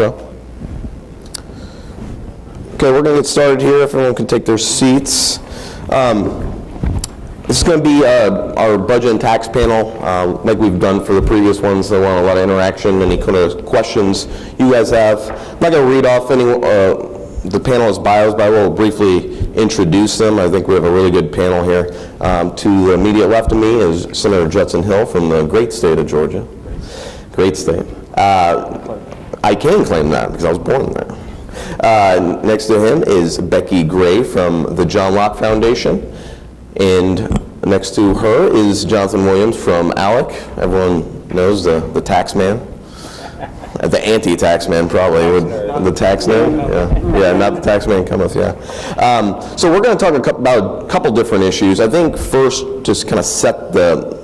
Okay. Okay, we're going to get started here. If everyone can take their seats. This is going to be our budget and tax panel, like we've done for the previous ones. They want a lot of interaction, any kind of questions you guys have. I'm not going to read off any the panelist bios, but I will briefly introduce them. I think we have a really good panel here. To the immediate left of me is Senator Judson Hill from the great state of Georgia. Great state. I can claim that because I was born there. Next to him is Becki Gray from the John Locke Foundation. And next to her is Jonathan Williams from ALEC. Everyone knows the tax man. The anti-tax man, probably. The tax man? Yeah, not the tax man cometh, yeah. So we're going to talk about a couple different issues. I think first, just kind of set the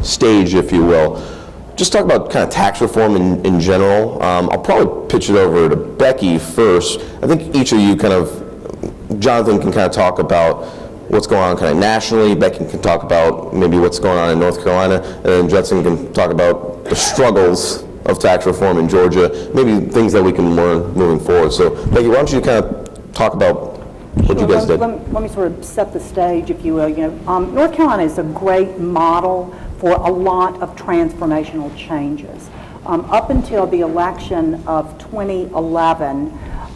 stage, if you will. Just talk about kind of tax reform in general. I'll probably pitch it over to Becki first. I think each of you Jonathan can kind of talk about what's going on kind of nationally. Becki can talk about maybe what's going on in North Carolina, and then Judson can talk about the struggles of tax reform in Georgia, maybe things that we can learn moving forward. So Becki, why don't you kind of talk about what you guys did? Let me sort of set the stage, if you will. North Carolina is a great model for a lot of transformational changes. Up until the election of 2011,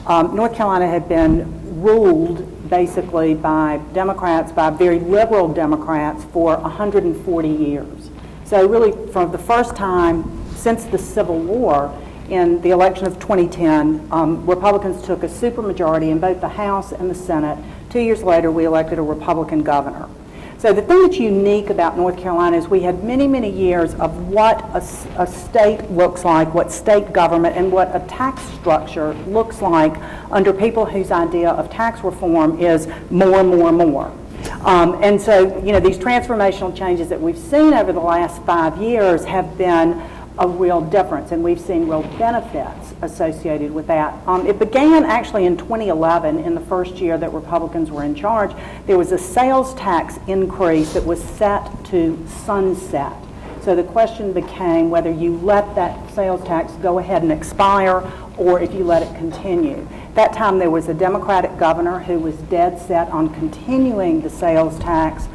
North Carolina had been ruled basically by Democrats, by very liberal Democrats, for 140 years. So really, for the first time since the Civil War, in the election of 2010, Republicans took a supermajority in both the House and the Senate. 2 years later, we elected a Republican governor. So the thing that's unique about North Carolina is we had many, many years of what a state looks like, what state government and what a tax structure looks like under people whose idea of tax reform is more, more, more. And so, these transformational changes that we've seen over the last 5 years have been a real difference, and we've seen real benefits associated with that. It began actually in 2011, in the first year that Republicans were in charge. There was a sales tax increase that was set to sunset. So the question became whether you let that sales tax go ahead and expire or if you let it continue. That time there was a Democratic governor who was dead set on continuing the sales tax.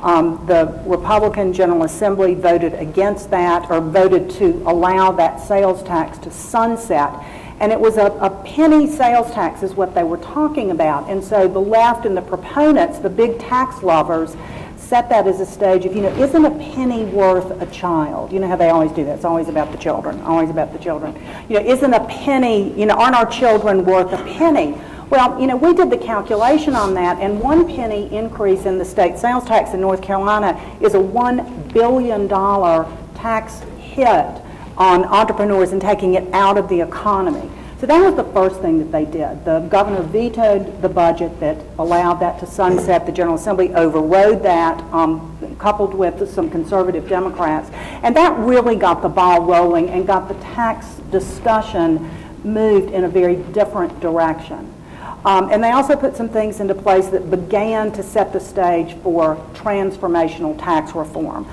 The Republican General Assembly voted against that, or voted to allow that sales tax to sunset. And it was a penny sales tax is what they were talking about. And so the left and the proponents, the big tax lovers, set that as a stage of, isn't a penny worth a child? You know how they always do that. It's always about the children, always about the children. Isn't a penny, aren't our children worth a penny? Well, we did the calculation on that, and 1 penny increase in the state sales tax in North Carolina is a $1 billion tax hit on entrepreneurs and taking it out of the economy. So that was the first thing that they did. The governor vetoed the budget that allowed that to sunset. The General Assembly overrode that, coupled with some conservative Democrats. And that really got the ball rolling and got the tax discussion moved in a very different direction. And they also put some things into place that began to set the stage for transformational tax reform.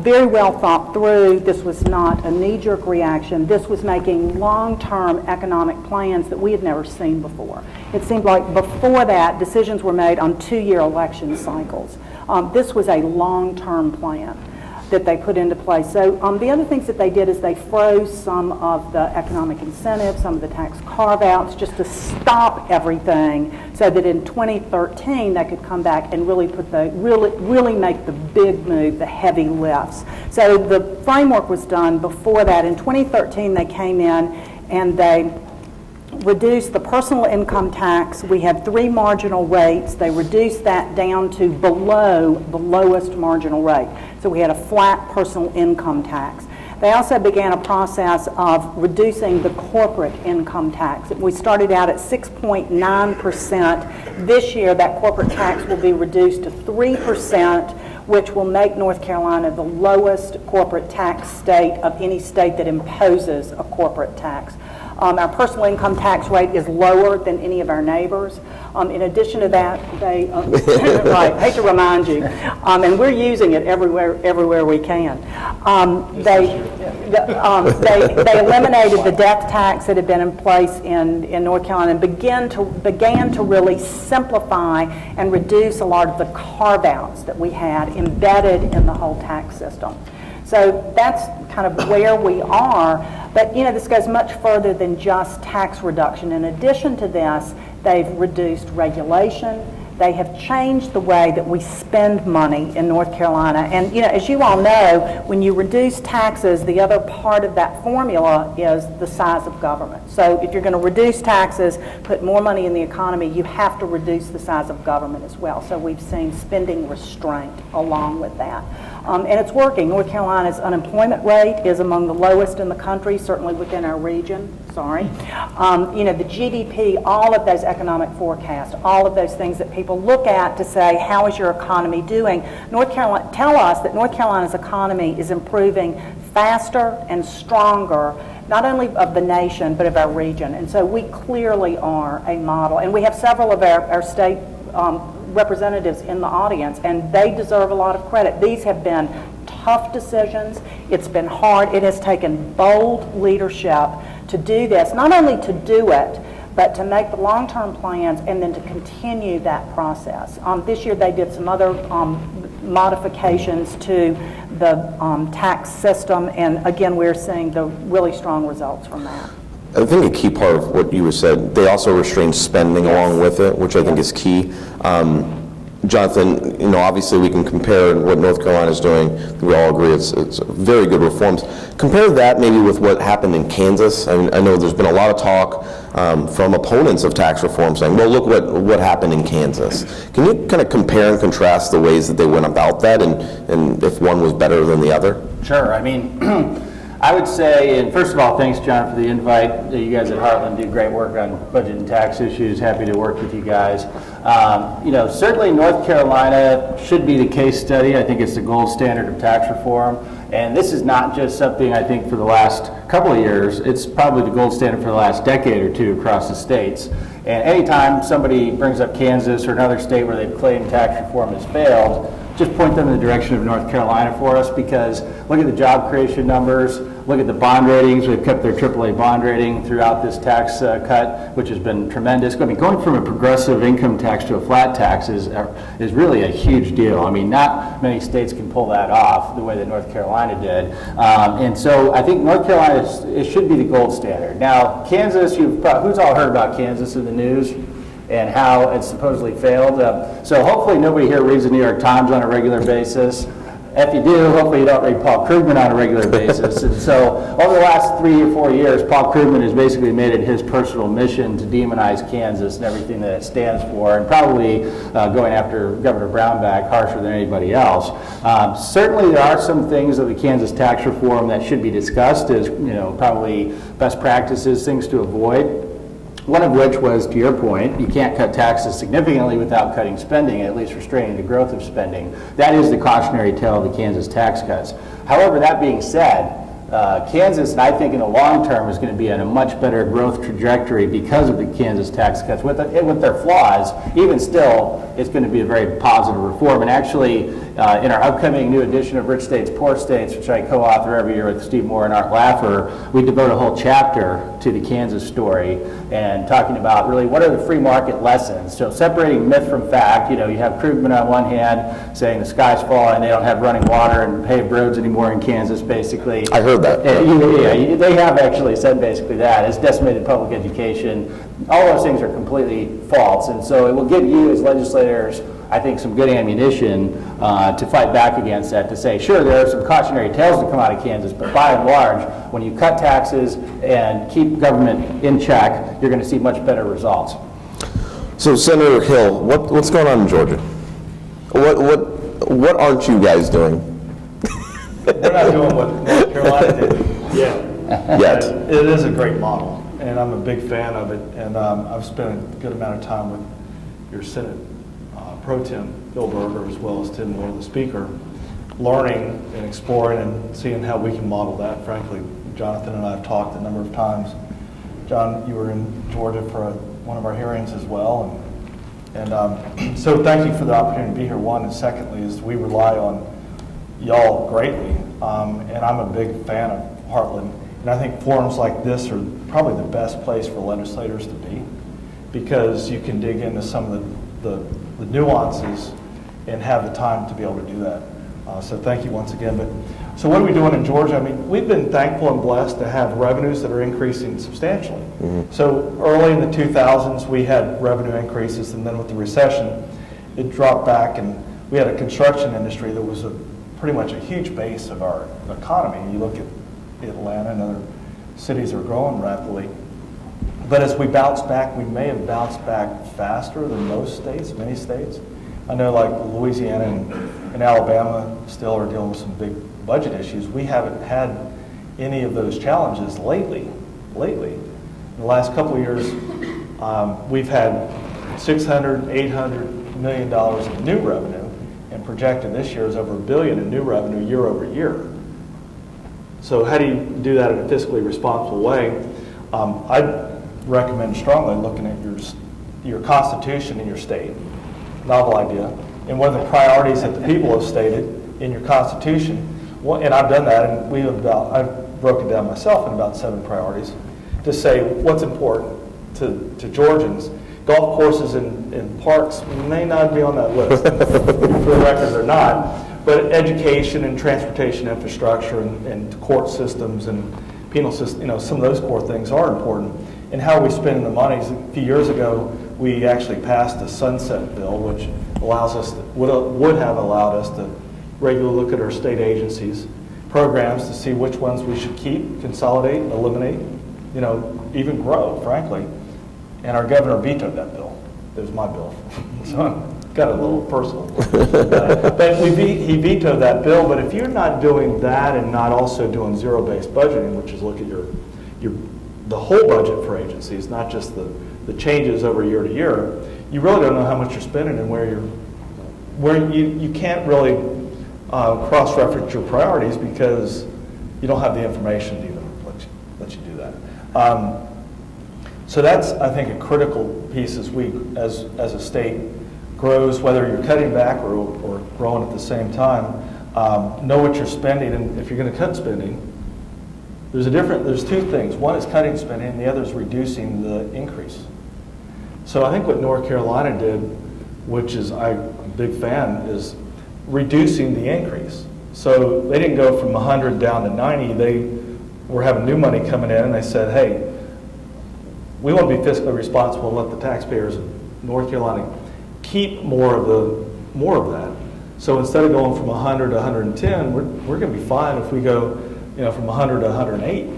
Very well thought through. This was not a knee-jerk reaction. This was making long-term economic plans that we had never seen before. It seemed like before that, decisions were made on 2-year election cycles. This was a long-term plan that they put into place. So the other things that they did is they froze some of the economic incentives, some of the tax carve-outs, just to stop everything so that in 2013 they could come back and really really make the big move, the heavy lifts. So the framework was done before that. In 2013 they came in and they reduced the personal income tax. We had 3 marginal rates. They reduced that down to below the lowest marginal rate. So we had a flat personal income tax. They also began a process of reducing the corporate income tax. We started out at 6.9%. This year, that corporate tax will be reduced to 3%, which will make North Carolina the lowest corporate tax state of any state that imposes a corporate tax. Our personal income tax rate is lower than any of our neighbors. In addition to that, they, right, I hate to remind you, and we're using it everywhere we can. They eliminated the death tax that had been in place in North Carolina and began to really simplify and reduce a lot of the carve-outs that we had embedded in the whole tax system. So that's kind of where we are, but this goes much further than just tax reduction. In addition to this, they've reduced regulation. They have changed the way that we spend money in North Carolina. And as you all know, when you reduce taxes, the other part of that formula is the size of government. So if you're going to reduce taxes, put more money in the economy, you have to reduce the size of government as well. So we've seen spending restraint along with that. And it's working. North Carolina's unemployment rate is among the lowest in the country, certainly within our region. Sorry. The GDP, all of those economic forecasts, all of those things that people look at to say, how is your economy doing? North Carolina tell us that North Carolina's economy is improving faster and stronger, not only of the nation, but of our region. And so we clearly are a model. And we have several of our state representatives in the audience, and they deserve a lot of credit. These have been tough decisions. It's been hard. It has taken bold leadership to do this, not only to do it, but to make the long-term plans and then to continue that process. This year they did some other modifications to the tax system, and again, we're seeing the really strong results from that. I think a key part of what you said, they also restrain spending along with it, which I think is key. Jonathan, obviously we can compare what North Carolina is doing. We all agree it's very good reforms. Compare that maybe with what happened in Kansas. I mean, I know there's been a lot of talk from opponents of tax reform saying, well, look what happened in Kansas. Can you kind of compare and contrast the ways that they went about that and if one was better than the other? Sure. I mean, I would say, and first of all, thanks, John, for the invite. You guys at Heartland do great work on budget and tax issues. Happy to work with you guys. Certainly North Carolina should be the case study. I think it's the gold standard of tax reform. And this is not just something, I think, for the last couple of years. It's probably the gold standard for the last decade or two across the states. And anytime somebody brings up Kansas or another state where they've claimed tax reform has failed, just point them in the direction of North Carolina for us, because look at the job creation numbers, look at the bond ratings. We've kept their AAA bond rating throughout this tax cut, which has been tremendous. I mean, going from a progressive income tax to a flat tax is really a huge deal. I mean, not many states can pull that off the way that North Carolina did. And so I think North Carolina, it should be the gold standard. Now, Kansas, who's all heard about Kansas in the news and how it's supposedly failed. So hopefully nobody here reads the New York Times on a regular basis. If you do, hopefully you don't read Paul Krugman on a regular basis. And so over the last 3 or 4 years, Paul Krugman has basically made it his personal mission to demonize Kansas and everything that it stands for, and probably going after Governor Brownback harsher than anybody else. Certainly there are some things of the Kansas tax reform that should be discussed as, probably best practices, things to avoid. One of which was, to your point, you can't cut taxes significantly without cutting spending, at least restraining the growth of spending. That is the cautionary tale of the Kansas tax cuts. However, that being said, Kansas, and I think in the long term, is going to be on a much better growth trajectory because of the Kansas tax cuts. With their flaws, even still, it's going to be a very positive reform. And actually, in our upcoming new edition of Rich States, Poor States, which I co-author every year with Steve Moore and Art Laffer, we devote a whole chapter to the Kansas story and talking about really what are the free market lessons. So separating myth from fact, you have Krugman on one hand saying the sky's falling, they don't have running water and paved roads anymore in Kansas, basically. I heard that. Yeah, they have actually said basically that. It's decimated public education. All those things are completely false. And so it will give you as legislators, I think, some good ammunition to fight back against that, to say, sure, there are some cautionary tales to come out of Kansas, but by and large, when you cut taxes and keep government in check, you're going to see much better results. So, Senator Hill, what's going on in Georgia? What aren't you guys doing? We're not doing what North Carolina did yet. It is a great model, and I'm a big fan of it, and I've spent a good amount of time with your Senate Pro Tem Bill Berger, as well as Tim Moore, the Speaker, learning and exploring and seeing how we can model that. Frankly, Jonathan and I have talked a number of times John, you were in Georgia for one of our hearings as well, and so thank you for the opportunity to be here, one, and secondly is we rely on y'all greatly, and I'm a big fan of Heartland, and I think forums like this are probably the best place for legislators to be, because you can dig into some of the nuances and have the time to be able to do that. So thank you once again. But so what are we doing in Georgia? I mean, we've been thankful and blessed to have revenues that are increasing substantially. So early in the 2000s, we had revenue increases, and then with the recession, it dropped back, and we had a construction industry that was pretty much a huge base of our economy. You look at Atlanta and other cities are growing rapidly. But as we bounce back, we may have bounced back faster than most states, many states. I know like Louisiana and Alabama still are dealing with some big budget issues. We haven't had any of those challenges lately. In the last couple of years, we've had $600, $800 million in new revenue, and projected this year is over $1 billion in new revenue year over year. So how do you do that in a fiscally responsible way? I'd recommend strongly looking at your constitution in your state. Novel idea. And one of the priorities that the people have stated in your constitution, and I've done that, and I've broken down myself in about 7 priorities to say what's important to Georgians. Golf courses and parks may not be on that list. For the record, they're not. But education and transportation infrastructure and court systems and penal system, some of those core things are important. And how are we spending the money? A few years ago, we actually passed a sunset bill, which would have allowed us to regularly look at our state agencies, programs to see which ones we should keep, consolidate, eliminate, even grow, frankly. And our governor vetoed that bill. It was my bill. So I got a little personal. But he vetoed that bill. But if you're not doing that and not also doing zero-based budgeting, which is look at the whole budget for agencies, not just the changes over year to year, you really don't know how much you're spending and where you can't really cross-reference your priorities because you don't have the information to even let you do that. So that's, I think, a critical piece as a state grows, whether you're cutting back or growing at the same time. Know what you're spending, and if you're going to cut spending, there's 2 things. One is cutting spending, and the other is reducing the increase. So I think what North Carolina did, which is I'm a big fan, is reducing the increase. So they didn't go from 100 down to 90. They were having new money coming in, and they said, hey, we want to be fiscally responsible and let the taxpayers of North Carolina keep more of that. So instead of going from 100 to 110, we're going to be fine if we go from 100 to 108.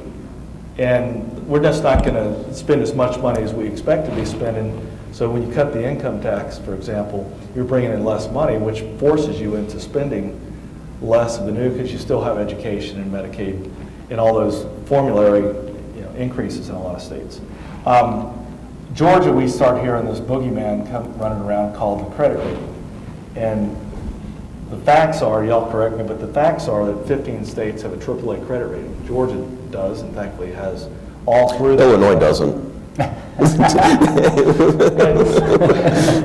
And we're just not going to spend as much money as we expect to be spending. So when you cut the income tax, for example, you're bringing in less money, which forces you into spending less of the new because you still have education and Medicaid and all those formulary increases in a lot of states. Georgia, we start hearing this boogeyman running around called the credit rating. And the facts are, y'all correct me, but the facts are that 15 states have a AAA credit rating. Georgia does, and thankfully has all through that. Illinois doesn't.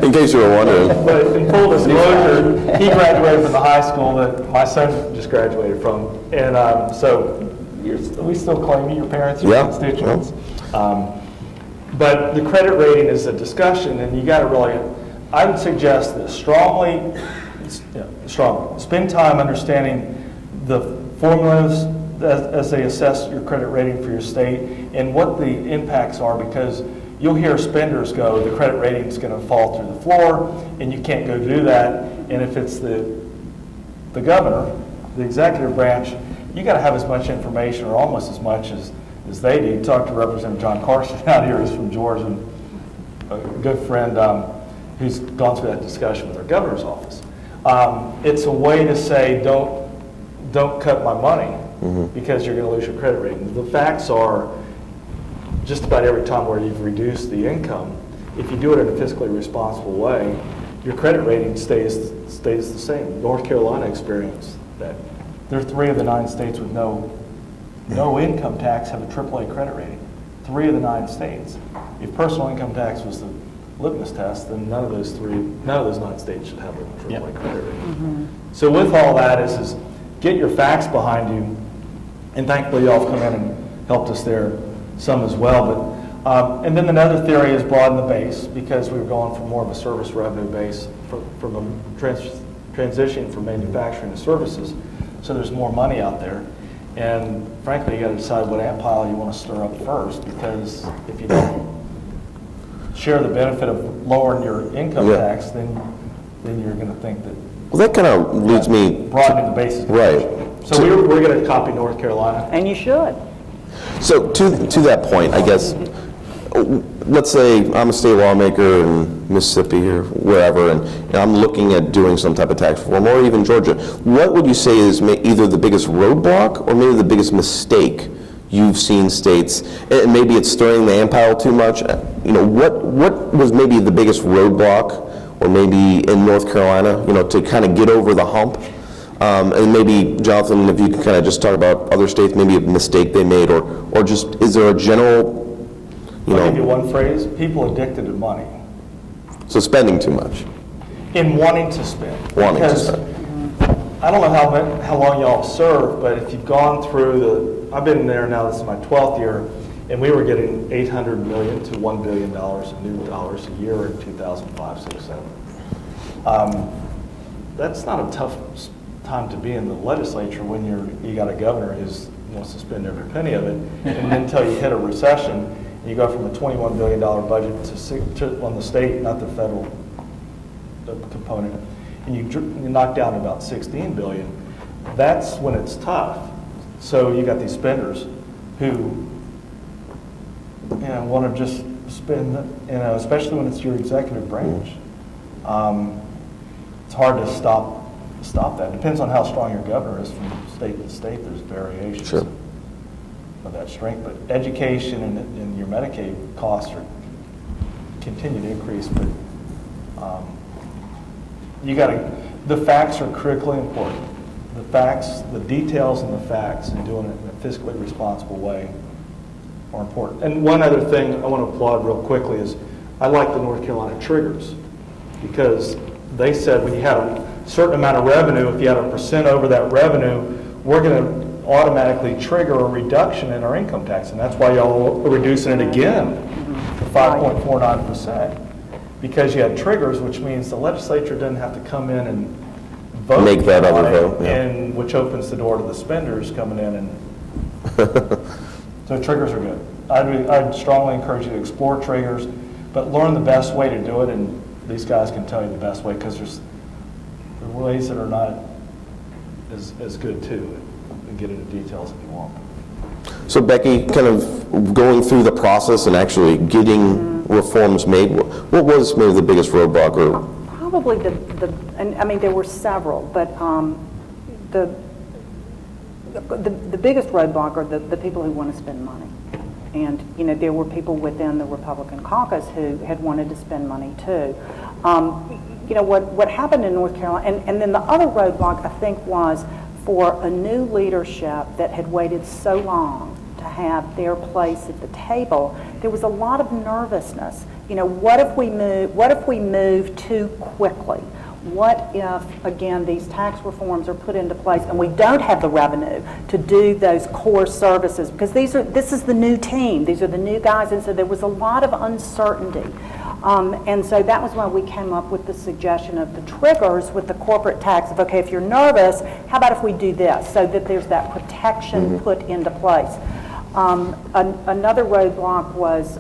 In case you were wondering. But in full disclosure, he graduated from the high school that my son just graduated from. And so we still claim you, your parents, your constituents. But the credit rating is a discussion, and you got to really, I would suggest that strongly spend time understanding the formulas as they assess your credit rating for your state and what the impacts are, because you'll hear spenders go, the credit rating is going to fall through the floor, and you can't go do that. And if it's the governor, the executive branch, you got to have as much information, or almost as much as they do. Talk to Representative John Carson out here, who's from Georgia, a good friend who's gone through that discussion with our governor's office. It's a way to say, don't cut my money because you're going to lose your credit rating. The facts are, just about every time where you've reduced the income, if you do it in a fiscally responsible way, your credit rating stays the same. North Carolina experienced that. There are 3 of the 9 states with no income tax have a AAA credit rating. 3 of the 9 states. If personal income tax was the litmus test, then none of those 9 states should have a AAA credit rating. So with all that is get your facts behind you, and thankfully y'all have come in and helped us there some as well. But and then another theory is broaden the base, because we were going for more of a service revenue base from a transition from manufacturing to services. So there's more money out there. And frankly, you got to decide what ant pile you want to stir up first, because if you don't share the benefit of lowering your income tax, then you're going to think that. Well, that kind of leads me broadening the basis. Right. So we're going to copy North Carolina. And you should. So to that point, I guess, let's say I'm a state lawmaker in Mississippi or wherever, and I'm looking at doing some type of tax reform, or even Georgia. What would you say is either the biggest roadblock or maybe the biggest mistake you've seen states, and maybe it's stirring the ant pile too much? What was maybe the biggest roadblock, or maybe in North Carolina, to kind of get over the hump? And maybe, Jonathan, if you can kind of just talk about other states, maybe a mistake they made, or just, is there a general, I'll give you one phrase: people addicted to money. So spending too much. In wanting to spend. Because I don't know how long y'all have served, but if you've gone through I've been there now, this is my 12th year, and we were getting $800 million to $1 billion in new dollars a year in 2005, 6, 7. That's not a tough time to be in the legislature when you got a governor who wants to spend every penny of it, and then until you hit a recession, you go from a $21 billion budget on the state, not the federal component, and you knock down to about $16 billion. That's when it's tough. So you got these spenders who want to just spend, especially when it's your executive branch. It's hard to stop that. It depends on how strong your governor is. From state to state, there's variations. Sure. Of that strength, but education and your Medicaid costs continue to increase. But the facts are critically important. The facts, the details and the facts, and doing it in a fiscally responsible way are important. And one other thing I want to applaud real quickly is I like the North Carolina triggers, because they said when you had a certain amount of revenue, if you had a percent over that revenue, we're going to automatically trigger a reduction in our income tax, and that's why y'all are reducing it again to 5.49%, because you had triggers, which means the legislature doesn't have to come in and vote, make that other vote, and which opens the door to the spenders coming in, and so triggers are good. I'd strongly encourage you to explore triggers, but learn the best way to do it, and these guys can tell you the best way, because there's ways that are not as good too. Get into details if you want. So Becki, kind of going through the process and actually getting reforms made, what was maybe the biggest roadblock? Or probably and I mean there were several, but the biggest roadblock are the people who want to spend money. And there were people within the Republican caucus who had wanted to spend money too. What happened in North Carolina, and then the other roadblock I think was for a new leadership that had waited so long to have their place at the table. There was a lot of nervousness. What if we move too quickly? What if, again, these tax reforms are put into place and we don't have the revenue to do those core services? Because this is the new team. These are the new guys, and so there was a lot of uncertainty. And so that was why we came up with the suggestion of the triggers with the corporate tax of, okay, if you're nervous, how about if we do this, so that there's that protection put into place. Another roadblock was,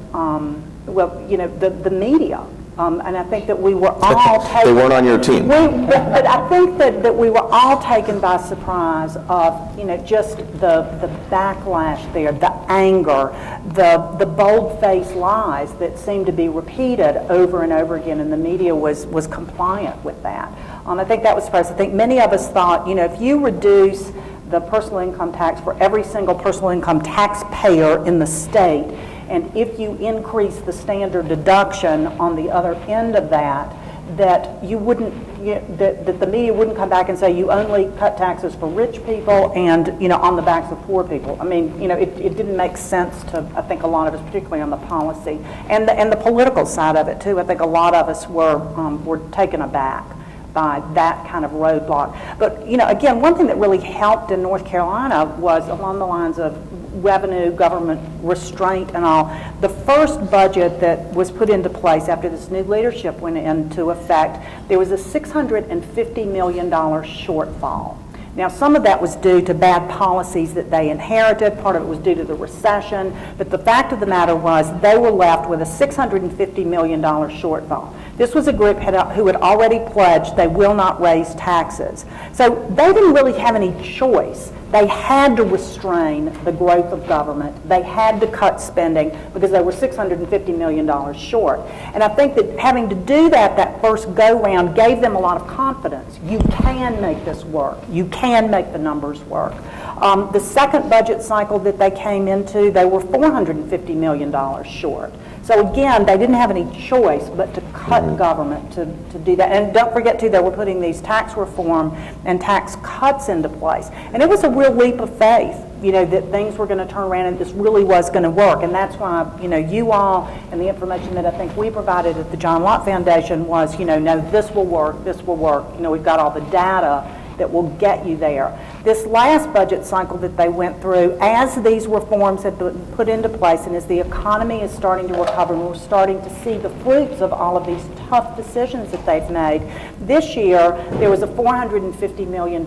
the media. And I think that we were all taken... They weren't on your team. But I think that we were all taken by surprise of, just the backlash there, the anger, the bold-faced lies that seemed to be repeated over and over again, and the media was compliant with that. I think that was surprising. I think many of us thought, if you reduce the personal income tax for every single personal income taxpayer in the state, and if you increase the standard deduction on the other end of that, that you wouldn't that the media wouldn't come back and say you only cut taxes for rich people and, on the backs of poor people. I mean, it didn't make sense to, I think, a lot of us, particularly on the policy and the political side of it too. I think a lot of us were taken aback by that kind of roadblock. But, again, one thing that really helped in North Carolina was along the lines of revenue, government restraint and all. The first budget that was put into place after this new leadership went into effect, there was a $650 million shortfall. Now, some of that was due to bad policies that they inherited. Part of it was due to the recession. But the fact of the matter was they were left with a $650 million shortfall. This was a group who had already pledged they will not raise taxes. So they didn't really have any choice. They had to restrain the growth of government. They had to cut spending because they were $650 million short. And I think that having to do that first go-round gave them a lot of confidence. You can make this work. You can make the numbers work. The second budget cycle that they came into, they were $450 million short. So again, they didn't have any choice but to cut government to do that. And don't forget, too, they were putting these tax reform and tax cuts into place. And it was a real leap of faith, that things were going to turn around and this really was going to work. And that's why, you all and the information that I think we provided at the John Locke Foundation was, no, this will work, this will work. We've got all the data that will get you there. This last budget cycle that they went through, as these reforms have been put into place and as the economy is starting to recover and we're starting to see the fruits of all of these tough decisions that they've made, this year there was a $450 million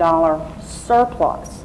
surplus.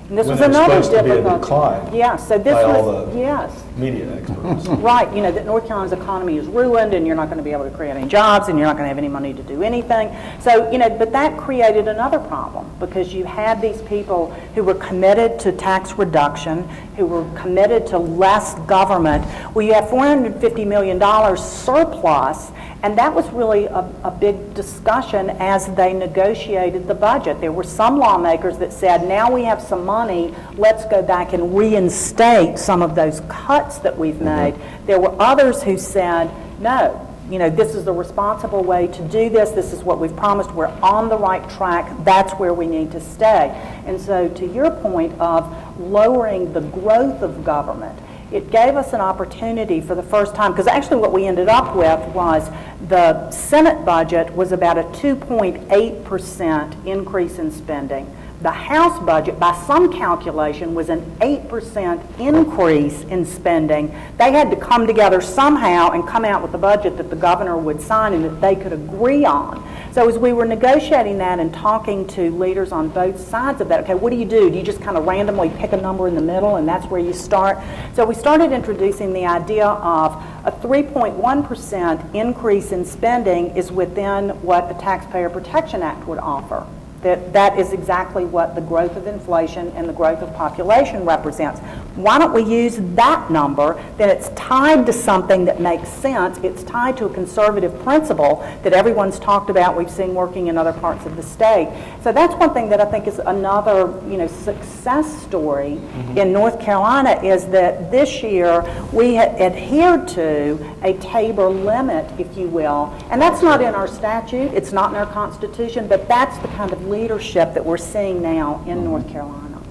And this When was there's another supposed to be a difficult decline Yeah, so this by all was the yes. media experts. Right, that North Carolina's economy is ruined and you're not going to be able to create any jobs and you're not going to have any money to do anything. So, but that created another problem because you had these people who were committed to tax reduction, who were committed to less government. Well, you have $450 million surplus, and that was really a big discussion as they negotiated the budget. There were some lawmakers that said, now we have some money, let's go back and reinstate some of those cuts that we've made. There were others who said, no, this is the responsible way to do this. This is what we've promised. We're on the right track. That's where we need to stay. And so to your point of lowering the growth of government, it gave us an opportunity for the first time, because actually what we ended up with was the Senate budget was about a 2.8% increase in spending. The House budget, by some calculation, was an 8% increase in spending. They had to come together somehow and come out with a budget that the governor would sign and that they could agree on. So as we were negotiating that and talking to leaders on both sides of that, okay, what do? Do you just kind of randomly pick a number in the middle and that's where you start? So we started introducing the idea of a 3.1% increase in spending is within what the Taxpayer Protection Act would offer. That is exactly what the growth of inflation and the growth of population represents. Why don't we use that number? Then it's tied to something that makes sense. It's tied to a conservative principle that everyone's talked about, we've seen working in other parts of the state. So that's one thing that I think is another success story in North Carolina, is that this year we adhered to a Tabor limit, if you will. And that's not in our statute, it's not in our Constitution, but that's the kind of leadership that we're seeing now in North Carolina.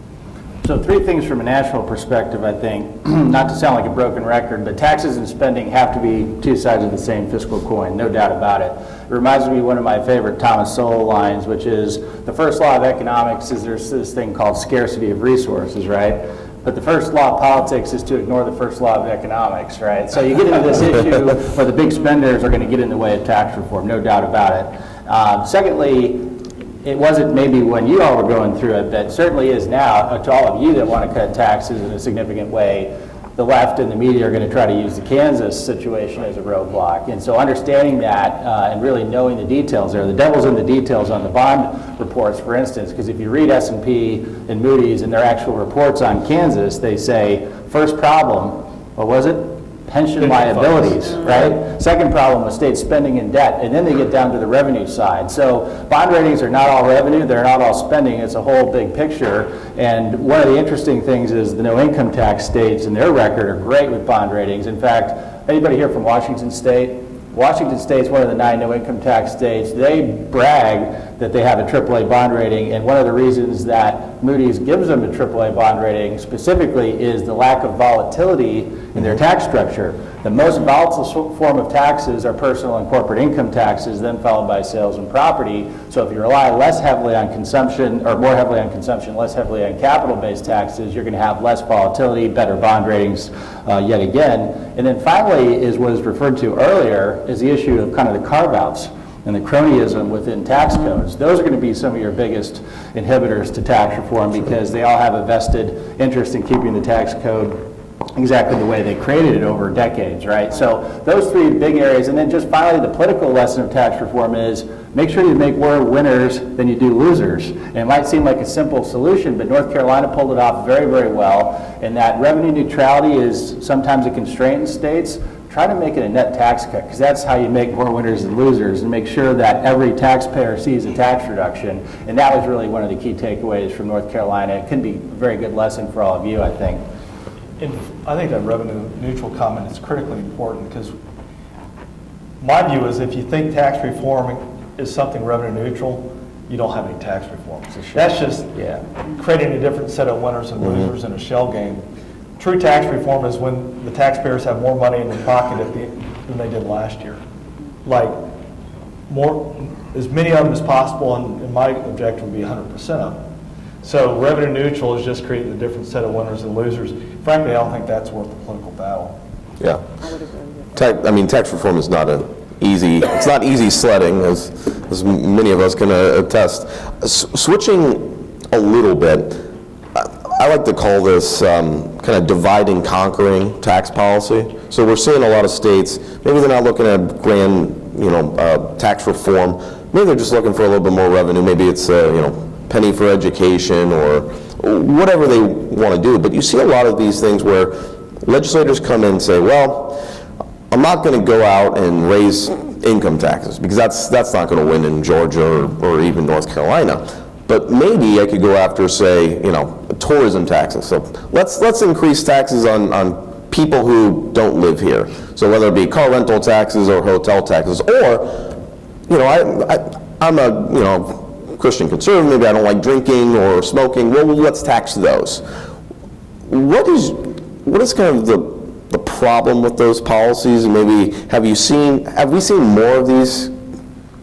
So three things from a national perspective, I think, not to sound like a broken record, but taxes and spending have to be two sides of the same fiscal coin, no doubt about it. It reminds me of one of my favorite Thomas Sowell lines, which is the first law of economics is there's this thing called scarcity of resources, right? But the first law of politics is to ignore the first law of economics, right? So you get into this issue where the big spenders are going to get in the way of tax reform, no doubt about it. Secondly, it wasn't maybe when you all were going through it, but certainly is now to all of you that want to cut taxes in a significant way. The left and the media are going to try to use the Kansas situation as a roadblock. And so understanding that and really knowing the details there, the devil's in the details on the bond reports, for instance, because if you read S&P and Moody's and their actual reports on Kansas, they say, first problem, what was it? Pension liabilities, right? Second problem was state spending and debt, and then they get down to the revenue side. So bond ratings are not all revenue, they're not all spending, it's a whole big picture. And one of the interesting things is the no income tax states and their record are great with bond ratings. In fact, anybody here from Washington State? Washington State's one of the 9 no income tax states. They brag that they have a AAA bond rating, and one of the reasons that Moody's gives them a AAA bond rating specifically is the lack of volatility in their tax structure. The most volatile form of taxes are personal and corporate income taxes, then followed by sales and property. So if you rely less heavily on consumption, or more heavily on consumption, less heavily on capital-based taxes, you're going to have less volatility, better bond ratings yet again. And then finally is what is referred to earlier is the issue of kind of the carve-outs and the cronyism within tax codes. Those are going to be some of your biggest inhibitors to tax reform because they all have a vested interest in keeping the tax code exactly the way they created it over decades, right? So those 3 big areas, and then just finally the political lesson of tax reform is make sure you make more winners than you do losers. And it might seem like a simple solution, but North Carolina pulled it off very, very well, and that revenue neutrality is sometimes a constraint in states. Try to make it a net tax cut, because that's how you make more winners than losers, and make sure that every taxpayer sees a tax reduction. And that was really one of the key takeaways from North Carolina. It can be a very good lesson for all of you, I think. And I think that revenue neutral comment is critically important because my view is if you think tax reform is something revenue neutral, you don't have any tax reform. That's just creating a different set of winners and losers in a shell game. True tax reform is when the taxpayers have more money in their pocket than they did last year. Like as many of them as possible, and my objective would be 100% of them. So revenue neutral is just creating a different set of winners and losers. Frankly, I don't think that's worth the political battle. Yeah. Tax reform is not it's not easy sledding, as many of us can attest. Switching a little bit, I like to call this kind of divide and conquering tax policy. So we're seeing a lot of states, maybe they're not looking at grand, tax reform. Maybe they're just looking for a little bit more revenue. Maybe it's, penny for education or whatever they want to do. But you see a lot of these things where legislators come in and say, well, I'm not going to go out and raise income taxes because that's not going to win in Georgia or even North Carolina. But maybe I could go after, say, tourism taxes. So let's increase taxes on people who don't live here. So whether it be car rental taxes or hotel taxes, or I'm a Christian conservative, maybe I don't like drinking or smoking, well, let's tax those. What is kind of the problem with those policies? And maybe have we seen more of these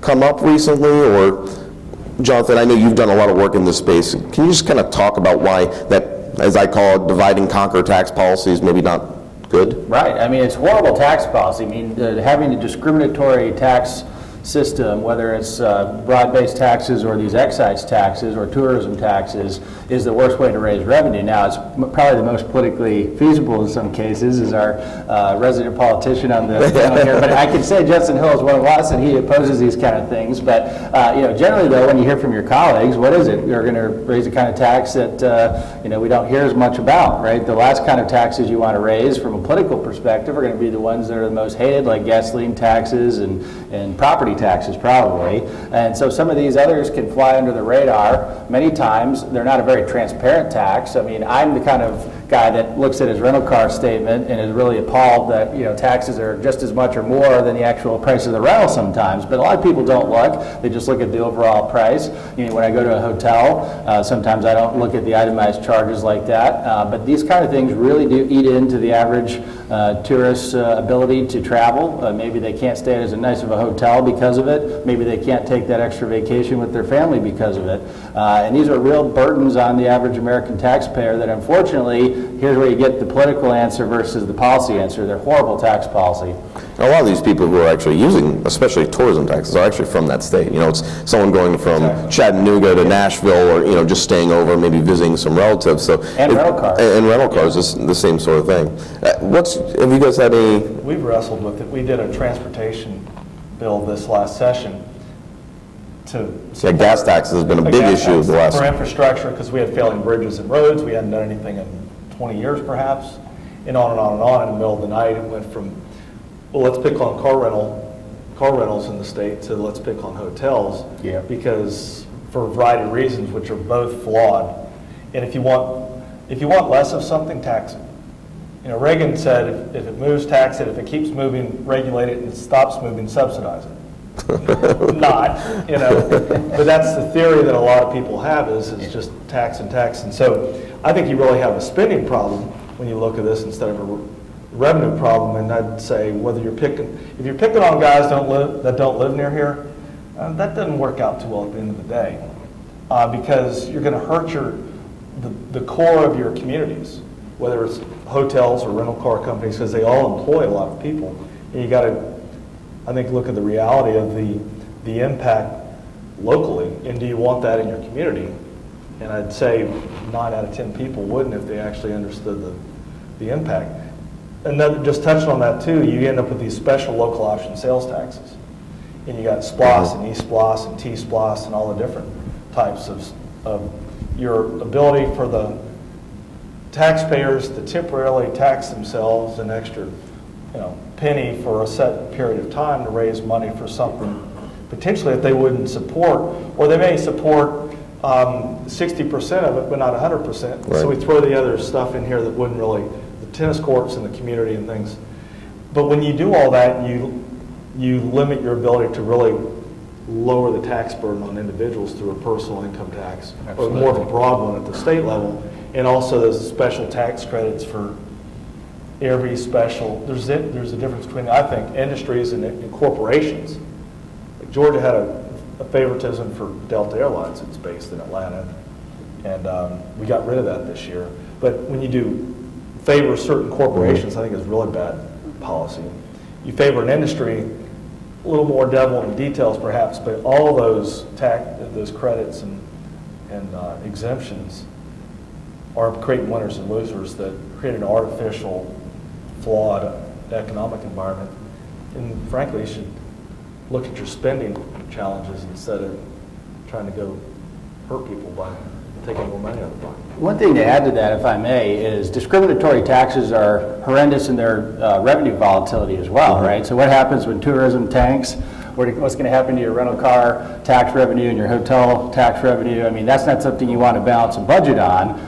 come up recently? Or Jonathan, I know you've done a lot of work in this space. Can you just kind of talk about why that, as I call it, divide and conquer tax policy is maybe not good? Right. It's horrible tax policy. Having a discriminatory tax system, whether it's broad-based taxes or these excise taxes or tourism taxes, is the worst way to raise revenue. Now, it's probably the most politically feasible in some cases, is our resident politician on the panel here. But I can say Judson Hill is one of us, and he opposes these kind of things. But generally, though, when you hear from your colleagues, what is it? You're going to raise a kind of tax that we don't hear as much about, right? The last kind of taxes you want to raise from a political perspective are going to be the ones that are the most hated, like gasoline taxes and property taxes, probably. And so some of these others can fly under the radar. Many times, they're not a very transparent tax. I'm the kind of guy that looks at his rental car statement and is really appalled that taxes are just as much or more than the actual price of the rental sometimes. But a lot of people don't look. They just look at the overall price. When I go to a hotel, sometimes I don't look at the itemized charges like that. But these kind of things really do eat into the average tourist's ability to travel. Maybe they can't stay at as nice of a hotel because of it. Maybe they can't take that extra vacation with their family because of it. And these are real burdens on the average American taxpayer that, unfortunately, here's where you get the political answer versus the policy answer. They're horrible tax policy. A lot of these people who are actually using, especially tourism taxes, are actually from that state. It's someone going from Chattanooga to Nashville, or just staying over, maybe visiting some relatives. So rental cars. And rental cars is the same sort of thing. Have you guys had any? We've wrestled with it. We did a transportation bill this last session gas taxes has been a big issue the last. For infrastructure, because we had failing bridges and roads. We hadn't done anything in 20 years, perhaps, and on and on and on. In the middle of the night, it went from, let's pick on car rentals in the state to let's pick on hotels. Yeah. Because for a variety of reasons, which are both flawed. And if you want less of something, tax it. Reagan said, if it moves, tax it. If it keeps moving, regulate it. And it stops moving, subsidize it. Not, but that's the theory that a lot of people have is just tax and tax. And so I think you really have a spending problem when you look at this instead of a revenue problem. And I'd say if you're picking on guys that don't live near here, that doesn't work out too well at the end of the day, because you're going to hurt the core of your communities, whether it's hotels or rental car companies, because they all employ a lot of people. And you got to, I think, look at the reality of the impact locally, and do you want that in your community? And I'd say 9 out of 10 people wouldn't if they actually understood the impact. And then just touching on that too, you end up with these special local option sales taxes. And you got SPLOS and E-SPLOS and T-SPLOS and all the different types of your ability for the taxpayers to temporarily tax themselves an extra penny for a set period of time to raise money for something potentially that they wouldn't support, or they may support 60% of it but not 100%. Right. So we throw the other stuff in here that wouldn't really, the tennis courts in the community and things. But when you do all that, you limit your ability to really lower the tax burden on individuals through a personal income tax, Absolutely. or more of a broad one at the state level, and also those special tax credits for every special. There's a difference between, I think, industries and corporations. Like Georgia had a favoritism for Delta Airlines. It's based in Atlanta, and we got rid of that this year. But when you do favor certain corporations, I think it's really bad policy. You favor an industry, a little more devil in the details perhaps, but all those credits and exemptions are creating winners and losers that create an artificial, flawed economic environment. And frankly, you should look at your spending challenges instead of trying to go hurt people by taking more money out of the pocket. One thing to add to that, if I may, is discriminatory taxes are horrendous in their revenue volatility as well, right? So what happens when tourism tanks? What's going to happen to your rental car tax revenue and your hotel tax revenue? I mean, that's not something you want to balance a budget on.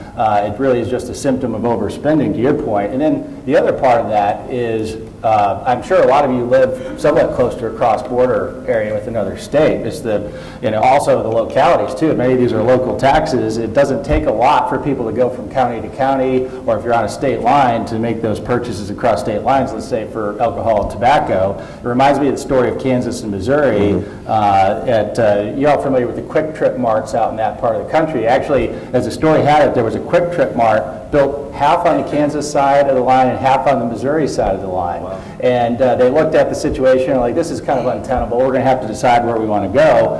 It really is just a symptom of overspending, to your point. And then the other part of that is, I'm sure a lot of you live somewhat close to a cross-border area with another state. It's also the localities too. Many of these are local taxes. It doesn't take a lot for people to go from county to county, or if you're on a state line, to make those purchases across state lines, let's say for alcohol and tobacco. It reminds me of the story of Kansas and Missouri. You're all familiar with the Quick Trip marts out in that part of the country. Actually, as the story had it, there was a Quick Trip mart built half on the Kansas side of the line and half on the Missouri side of the line. Wow. And they looked at the situation like, this is kind of untenable. We're going to have to decide where we want to go.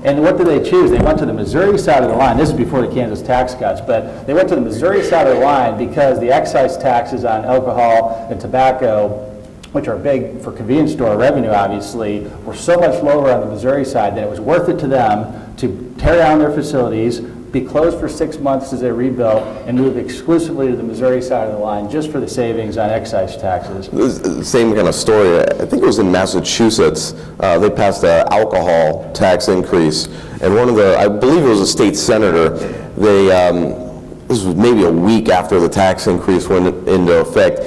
And what did they choose? They went to the Missouri side of the line. This is before the Kansas tax cuts, but they went to the Missouri side of the line because the excise taxes on alcohol and tobacco, which are big for convenience store revenue, obviously, were so much lower on the Missouri side that it was worth it to them to tear down their facilities, be closed for 6 months as they rebuilt, and move exclusively to the Missouri side of the line just for the savings on excise taxes. The same kind of story. I think it was in Massachusetts. They passed an alcohol tax increase, and I believe it was a state senator, this was maybe a week after the tax increase went into effect,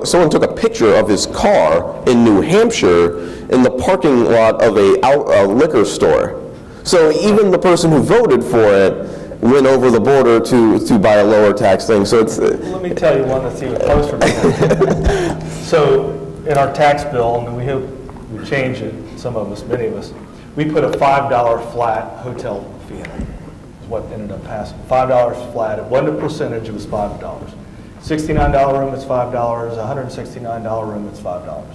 someone took a picture of his car in New Hampshire in the parking lot of a liquor store. So even the person who voted for it went over the border to buy a lower tax thing. So it's. Let me tell you one that's even closer to that. So in our tax bill, and we hope we change it, some of us, many of us, we put a $5 flat hotel fee in it. Is what ended up passing. $5 flat. It wasn't a percentage. It was $5. $69 room, it's $5. $169 room, it's $5.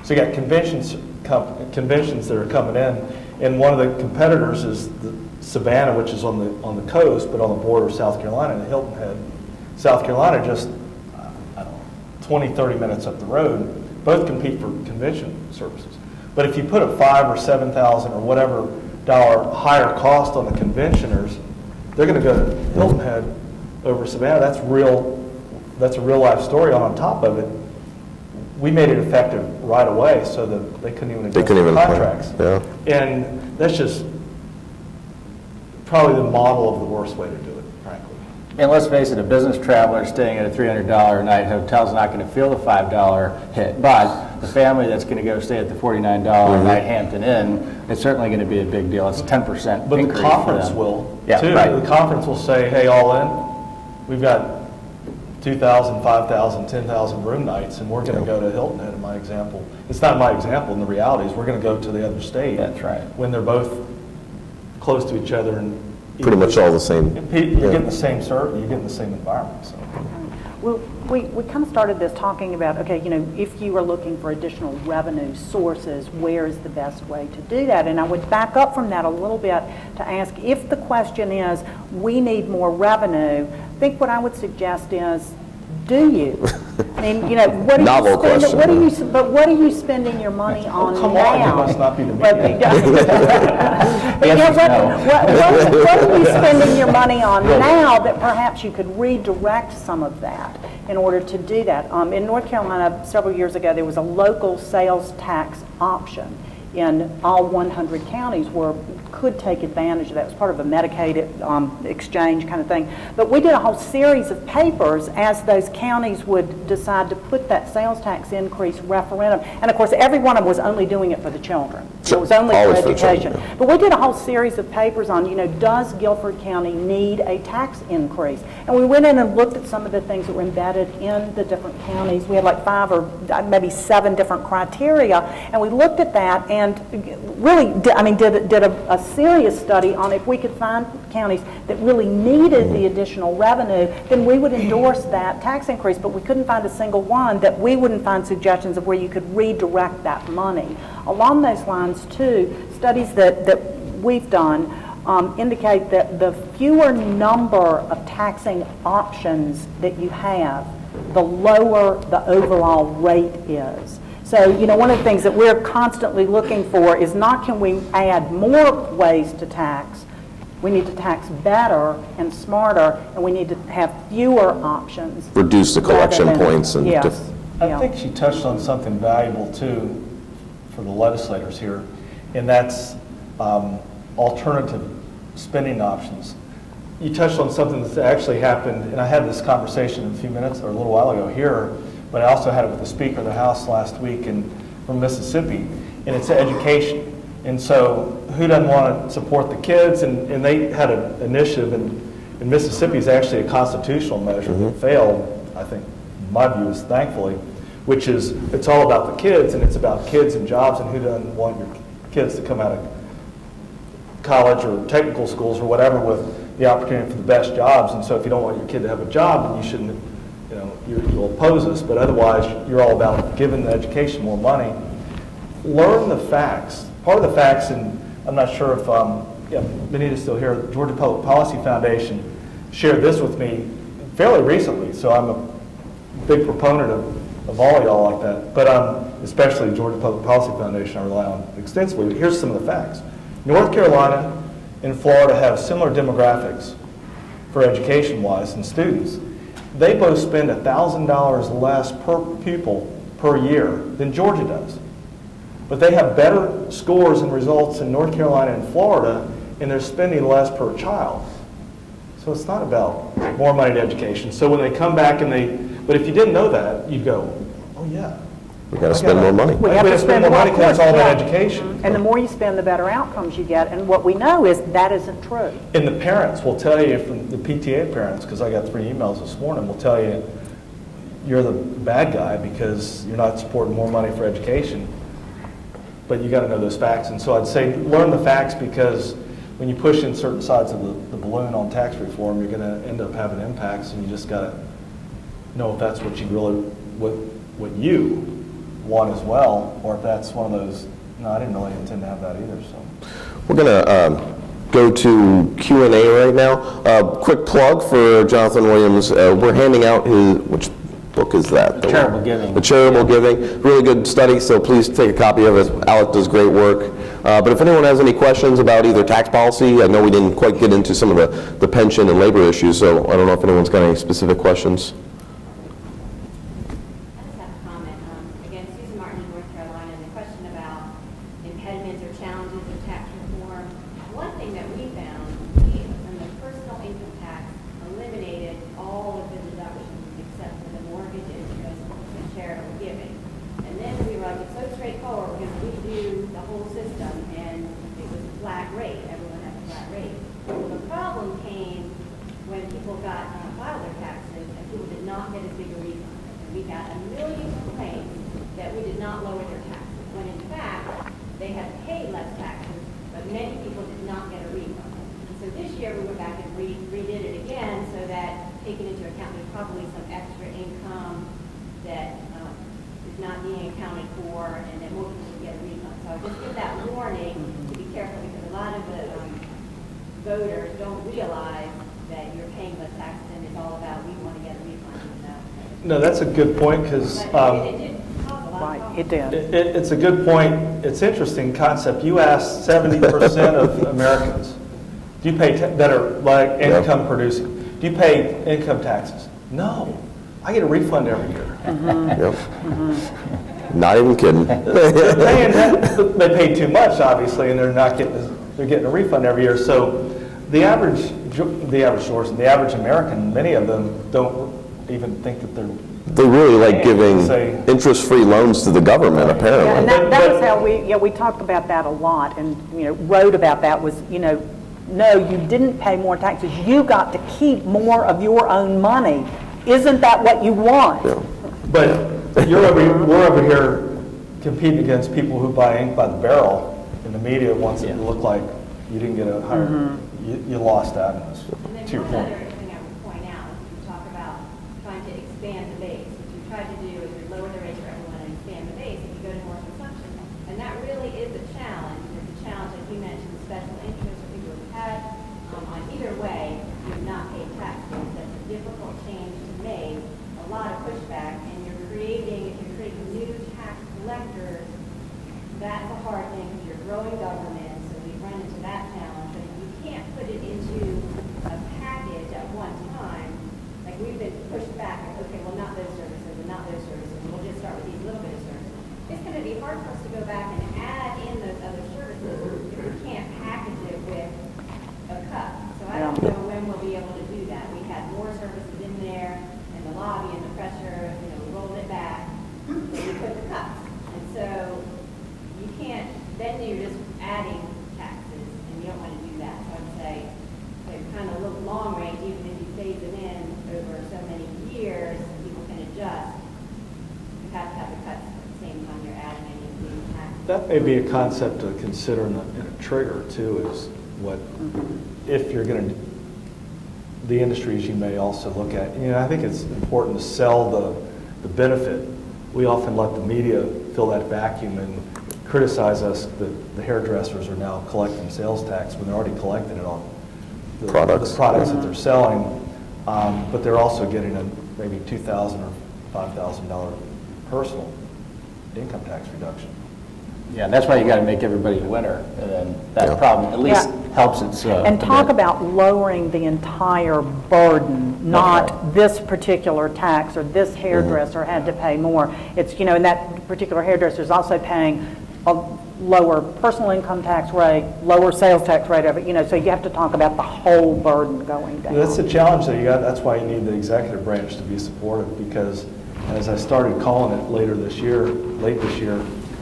So you got conventions that are coming in. And one of the competitors is the Savannah, which is on the coast, but on the border of South Carolina, and Hilton Head. South Carolina, just 20, 30 minutes up the road, both compete for convention services. But if you put a $5,000 or $7,000 or whatever higher cost on the conventioners, they're going to go to Hilton Head over Savannah. That's a real life story. On top of it, we made it effective right away so that they couldn't even adjust the contracts. Yeah. And that's just probably the model of the worst way to do it, frankly. And let's face it, a business traveler staying at a $300 a night hotel's not going to feel the $5 hit, but the family that's going to go stay at the $49 a night Hampton Inn, it's certainly going to be a big deal. It's a 10% But increase the conference for them. will, Yeah, too. right. The conference will say, hey, all in, we've got 2,000, 5,000, 10,000 room nights, and we're going to go to Hilton Head, in my example. It's not my example, and the reality is we're going to go to the other state. That's right. When they're both close to each other and. Pretty much all the same. You're getting the same service, you're getting the same environment, so. Well, we kind of started this talking about, okay, if you are looking for additional revenue sources, where is the best way to do that? And I would back up from that a little bit to ask, if the question is, we need more revenue, I think what I would suggest is, do you? I mean, what are Novel you spending? question. What are you spending your money on now? Come on, you must not be the But- media. What are you spending your money on now that perhaps you could redirect some of that in order to do that? In North Carolina, several years ago, there was a local sales tax option in all 100 counties where could take advantage of that. It was part of a Medicaid exchange kind of thing. But we did a whole series of papers as those counties would decide to put that sales tax increase referendum. And of course, every one of them was only doing it for the children. It was only Always for for the education. children, yeah. But we did a whole series of papers on, does Guilford County need a tax increase? And we went in and looked at some of the things that were embedded in the different counties. We had like 5 or maybe 7 different criteria, and we looked at that and really did a serious study on if we could find counties that really needed the additional revenue, then we would endorse that tax increase. But we couldn't find a single one that we wouldn't find suggestions of where you could redirect that money. Along those lines, too, studies that we've done indicate that the fewer number of taxing options that you have, the lower the overall rate is. So, one of the things that we're constantly looking for is not can we add more ways to tax, we need to tax better and smarter, and we need to have fewer options. Reduce the collection rather than- points and Yes. I Yeah. think she touched on something valuable too for the legislators here, and that's alternative spending options. You touched on something that's actually happened, and I had this conversation a few minutes or a little while ago here, but I also had it with the Speaker of the House last week from Mississippi, and it's education. And so who doesn't want to support the kids? And they had an initiative, and Mississippi is actually a constitutional measure that failed, I think, in my view is thankfully, which is it's all about the kids, and it's about kids and jobs, and who doesn't want your kids to come out of college or technical schools or whatever with the opportunity for the best jobs. And so if you don't want your kid to have a job, then you shouldn't, you'll oppose us. But otherwise, you're all about giving the education more money. Learn the facts. Part of the facts, and I'm not sure if Benita's still here, the Georgia Public Policy Foundation shared this with me fairly recently, so I'm a big proponent of all y'all like that, but especially Georgia Public Policy Foundation I rely on extensively. But here's some of the facts. North Carolina and Florida have similar demographics for education-wise and students. They both spend $1,000 less per pupil per year than Georgia does. But they have better scores and results in North Carolina and Florida, and they're spending less per child. So it's not about more money to education. So when they come back but if you didn't know that, you'd go, oh yeah. we got to spend more money. We have to spend more money more, because it's all about yeah. education. And the more you spend, the better outcomes you get. And what we know is that isn't true. And the parents will tell you, from the PTA parents, because I got 3 emails this morning, will tell you you're the bad guy because you're not supporting more money for education. But you got to know those facts. And so I'd say learn the facts, because when you push in certain sides of the balloon on tax reform, you're going to end up having impacts, and you just got to know if that's what you really, what you want as well, or if that's one of those, no, I didn't really intend to have that either. So We're going to go to Q&A right now. Quick plug for Jonathan Williams. We're handing out which book is that? The Charitable Giving. The Charitable Giving. Really good study, so please take a copy of it. Alec does great work. But if anyone has any questions about either tax policy, I know we didn't quite get into some of the pension and labor issues, so I don't know if anyone's got any specific questions. One thing that we found, when the personal income tax eliminated there's probably some extra income that is not being accounted for, and that more people get a refund. So I just give that warning to be careful, because a lot of the voters don't realize that you're paying less taxes, and it's all about, we want to get a refund. No, that's a good point, because It did cause a lot of Right, problems. it did. it's a good point. It's an interesting concept. You asked 70% of Americans, do you pay, that are like income producing, do you pay income taxes? No. I get a refund every year. Yep. Not even kidding. They're paying that, they pay too much, obviously, and they're getting a refund every year. So the average person, the average American, many of them don't even think that they're. They really like giving Say- interest-free loans to the government, Yeah, and apparently. that was how we talked about that a lot, and, wrote about that was, no, you didn't pay more taxes. You got to keep more of your own money. Isn't that what you want? Yeah. But we're over here competing against people who buy ink by the barrel, and the media wants it to look like you didn't get a higher, you lost out on this, And then to your one point. other thing I would point out is you talk about trying to expand the base. What you try to do is you lower the rates for everyone and expand the base, and you go to more consumption. And that really is a challenge. It's a challenge, like you mentioned, special interest or people who've had, on either way, you've not paid taxes. That's a difficult change to make, a lot of pushback, and if you're creating new tax collectors, that's a hard thing, because you're growing government, so we run into that challenge. But if you can't put it into a package at one time, like we've been pushed back, like, okay, well, not those services, and not those services, and we'll just start with these little bit of services. It's going to be hard for us to go back and add in those other services if we can't package it with a cut. So I don't know when we'll be able to do that. We had more services in there, and the lobby and the pressure, we rolled it back, and we put the cuts. And so you can't, then you're just adding taxes, and you don't want to do that. So I'd say, they're kind of look long range, even if you phase them in over so many years, people can adjust. You have to have the cuts at the same time you're adding any new taxes. That may be a concept to consider in a trigger too, is what, if you're going to, the industries you may also look at. I think it's important to sell the benefit. We often let the media fill that vacuum and criticize us that the hairdressers are now collecting sales tax when they're already collecting it on the Products. that they're selling, but they're also getting a maybe $2,000 or $5,000 personal income tax reduction. Yeah, and that's why you got to make everybody a winner, and then that Yeah. problem at least Yeah. helps it. And talk about lowering the entire burden, not this particular tax or this hairdresser had to pay more. It's, and that particular hairdresser is also paying a lower personal income tax rate, lower sales tax rate, so you have to talk about the whole burden going down. That's the challenge that you got. That's why you need the executive branch to be supportive, because as I started calling it late this year,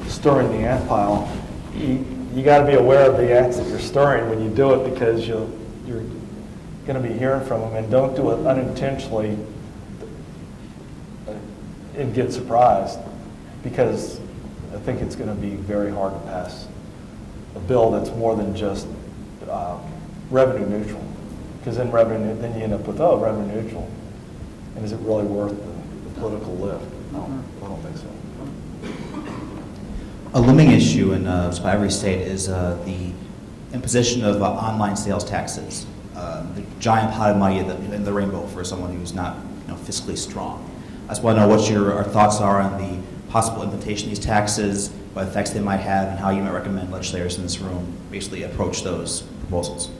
stirring the ant pile, you got to be aware of the ants that you're stirring when you do it, because you're going to be hearing from them, and don't do it unintentionally and get surprised, because I think it's going to be very hard to pass a bill that's more than just revenue neutral, because then you end up with, revenue neutral, and is it really worth the political lift? No, I don't think so. A looming issue in just about every state is the imposition of online sales taxes, the giant pot of money in the rainbow for someone who's not fiscally strong. I just want to know what your thoughts are on the possible implementation of these taxes, what effects they might have, and how you might recommend legislators in this room basically approach those proposals.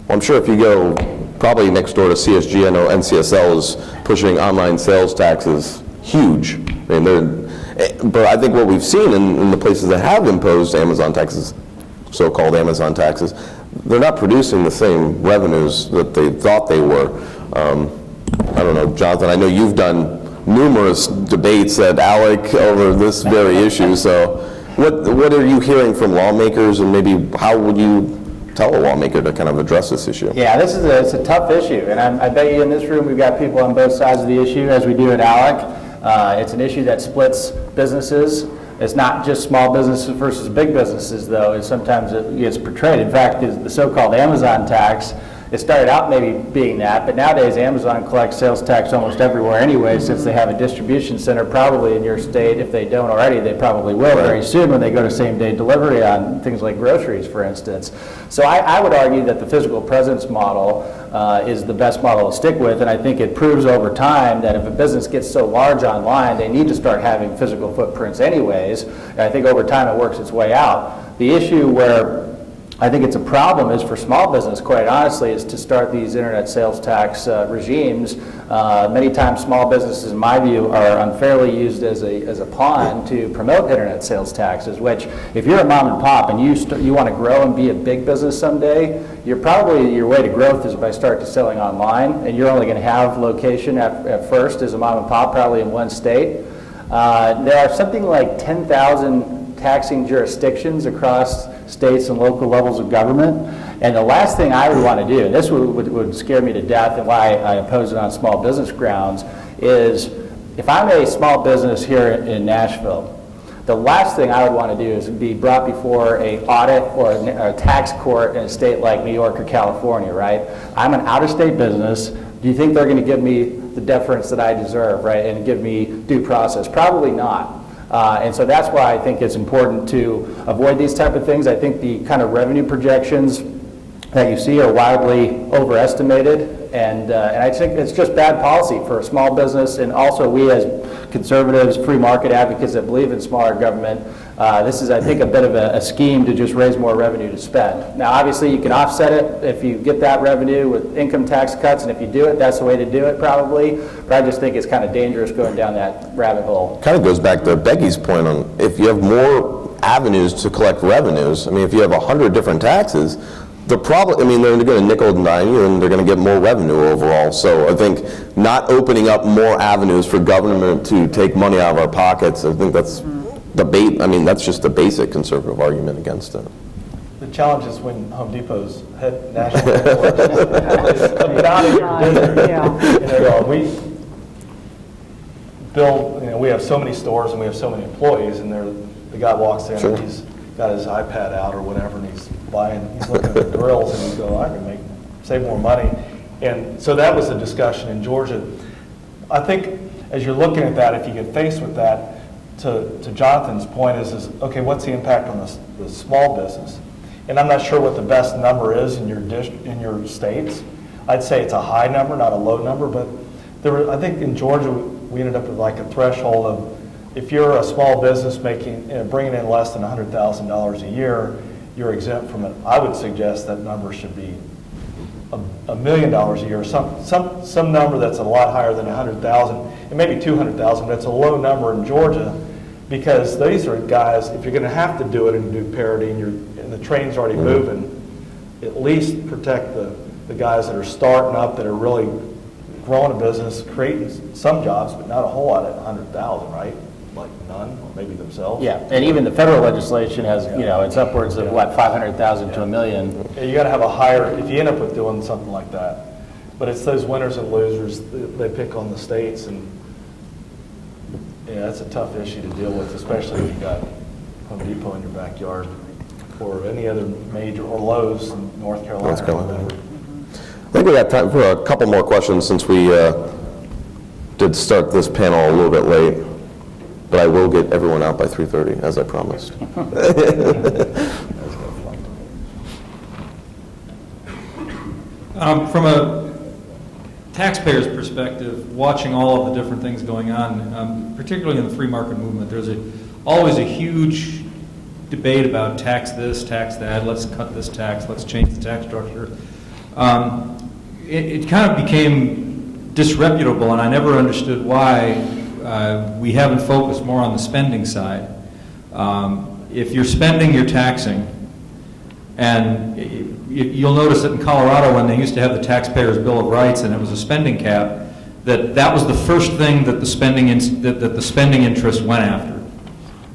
Well, I'm sure if you go probably next door to CSG, I know NCSL is pushing online sales taxes huge. But I think what we've seen in the places that have imposed Amazon taxes, so-called Amazon taxes, they're not producing the same revenues that they thought they were. I don't know, Jonathan, I know you've done numerous debates at ALEC over this very issue, so what are you hearing from lawmakers, and maybe how would you tell a lawmaker to kind of address this issue? Yeah, it's a tough issue, and I bet you in this room we've got people on both sides of the issue, as we do at ALEC. It's an issue that splits businesses. It's not just small businesses versus big businesses, though. Sometimes it gets portrayed. In fact, the so-called Amazon tax It started out maybe being that, but nowadays Amazon collects sales tax almost everywhere anyway, since they have a distribution center probably in your state. If they don't already, they probably will very soon when they go to same-day delivery on things like groceries, for instance. So I would argue that the physical presence model is the best model to stick with, and I think it proves over time that if a business gets so large online, they need to start having physical footprints anyways, and I think over time it works its way out. The issue where I think it's a problem is for small business, quite honestly, is to start these internet sales tax regimes. Many times small businesses, in my view, are unfairly used as a pawn to promote internet sales taxes, which if you're a mom and pop and you want to grow and be a big business someday, your way to growth is by starting selling online, and you're only going to have location at first as a mom and pop, probably in one state. There are something like 10,000 taxing jurisdictions across states and local levels of government. And the last thing I would want to do, and this would scare me to death and why I oppose it on small business grounds, is if I'm a small business here in Nashville, the last thing I would want to do is be brought before an audit or a tax court in a state like New York or California, right? I'm an out-of-state business. Do you think they're going to give me the deference that I deserve, right, and give me due process? Probably not. And so that's why I think it's important to avoid these type of things. I think the kind of revenue projections that you see are wildly overestimated, and I think it's just bad policy for a small business, and also we as conservatives, free market advocates that believe in smaller government, this is, I think, a bit of a scheme to just raise more revenue to spend. Now, obviously, you can offset it if you get that revenue with income tax cuts, and if you do it, that's the way to do it, probably. But I just think it's kind of dangerous going down that rabbit hole. Kind of goes back to Becky's point on if you have more avenues to collect revenues. I mean, if you have 100 different taxes, the problem, I mean, they're going to nickel and dime you, and they're going to get more revenue overall. So I think not opening up more avenues for government to take money out of our pockets, I think that's that's just a basic conservative argument against it. The challenge is when Home Depot's national headquarters is about in your district. Yeah. We build, we have so many stores and we have so many employees, and the guy walks in and he's got his iPad out or whatever, and he's looking at the grills, and he's going, I can save more money. And so that was the discussion in Georgia. I think as you're looking at that, if you get faced with that, to Jonathan's point is okay, what's the impact on the small business? And I'm not sure what the best number is in your states. I'd say it's a high number, not a low number, but I think in Georgia we ended up with like a threshold of if you're a small business bringing in less than $100,000 a year, you're exempt from it. I would suggest that number should be $1 million a year, some number that's a lot higher than 100,000, and maybe 200,000, but it's a low number in Georgia, because these are guys, if you're going to have to do it and do parity and the train's already moving, at least protect the guys that are starting up, that are really growing a business, creating some jobs, but not a whole lot at 100,000, right? Like none, or maybe themselves. Yeah, and even the federal legislation has, it's upwards of, 500,000 to $1 million. Yeah, you got to have a higher, if you end up with doing something like that. But it's those winners and losers, they pick on the states, and that's a tough issue to deal with, especially if you got Home Depot in your backyard, or any other major, or Lowe's in North Carolina. I think we got time for a couple more questions, since we did start this panel a little bit late. But I will get everyone out by 3:30, as I promised. From a taxpayer's perspective, watching all of the different things going on, particularly in the free market movement, there's always a huge debate about tax this, tax that, let's cut this tax, let's change the tax structure. It kind of became disreputable, and I never understood why we haven't focused more on the spending side. If you're spending, you're taxing. And you'll notice that in Colorado, when they used to have the taxpayer's Bill of Rights and it was a spending cap, that was the first thing that the spending interest went after.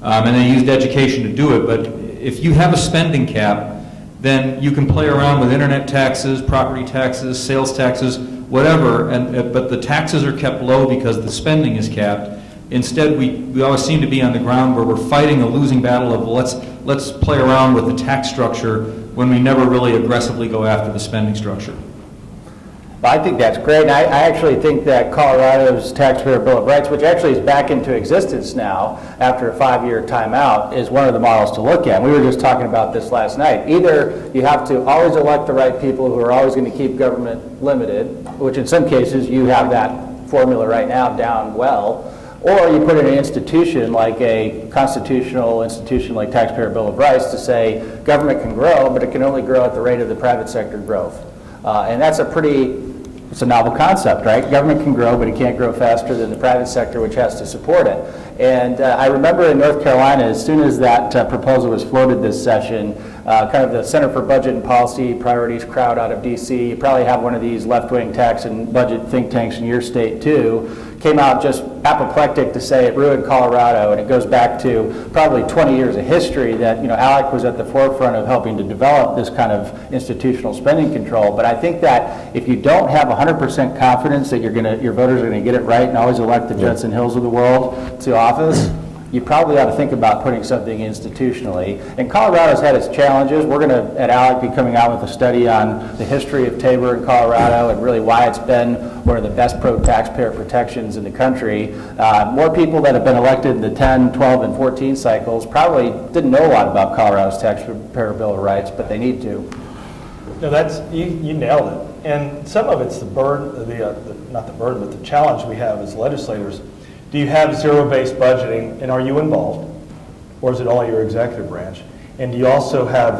And they used education to do it. But if you have a spending cap, then you can play around with internet taxes, property taxes, sales taxes, whatever, but the taxes are kept low because the spending is capped. Instead, we always seem to be on the ground where we're fighting a losing battle of let's play around with the tax structure when we never really aggressively go after the spending structure. Well, I think that's great. And I actually think that Colorado's Taxpayer Bill of Rights, which actually is back into existence now after a 5-year timeout, is one of the models to look at. We were just talking about this last night. Either you have to always elect the right people who are always going to keep government limited, which in some cases you have that formula right now down well, or you put in an institution like a constitutional institution like Taxpayer Bill of Rights to say government can grow, but it can only grow at the rate of the private sector growth. And that's it's a novel concept, right? Government can grow, but it can't grow faster than the private sector, which has to support it. And I remember in North Carolina, as soon as that proposal was floated this session, kind of the Center for Budget and Policy Priorities crowd out of DC, you probably have one of these left-wing tax and budget think tanks in your state too, came out just apoplectic to say it ruined Colorado, and it goes back to probably 20 years of history that, ALEC was at the forefront of helping to develop this kind of institutional spending control. But I think that if you don't have 100% confidence that your voters are going to get it right and always elect the Judson Hills of the world to office, you probably ought to think about putting something institutionally. And Colorado's had its challenges. We're going to, at ALEC, be coming out with a study on the history of Tabor in Colorado and really why it's been one of the best pro-taxpayer protections in the country. More people that have been elected in the 10, 12, and 14 cycles probably didn't know a lot about Colorado's Taxpayer Bill of Rights, but they need to. No, you nailed it. And some of it's the burden, not the burden, but the challenge we have as legislators. Do you have zero-based budgeting, and are you involved, or is it only your executive branch? And do you also have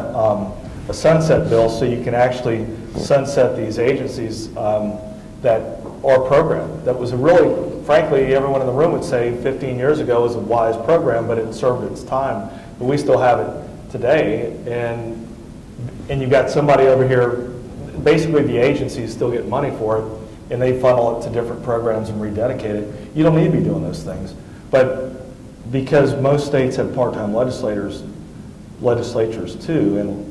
a sunset bill so you can actually sunset these agencies that are programmed? That was a really, frankly, everyone in the room would say 15 years ago was a wise program, but it served its time. But we still have it today, and you've got somebody over here, basically the agencies still get money for it, and they funnel it to different programs and rededicate it. You don't need to be doing those things. But because most states have part-time legislatures too, and